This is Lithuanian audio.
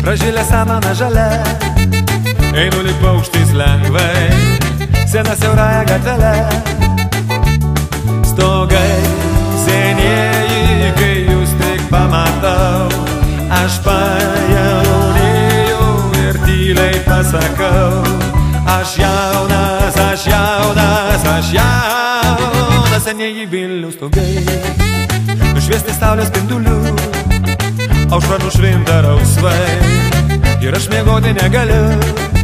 pražylė samana žalia, einu lyg paukštis lengvai, sena siaurąją gatvelę. Stogai senieji, kai jūs tik pamatau, aš pajaunėjau ir tyliai pasakau, aš jaunas, aš jaunas, aš jaunas. Senieji Vilniaus stogai nušviesti saulės spindulių, aušra nušvinta rausvai ir aš miegoti negaliu.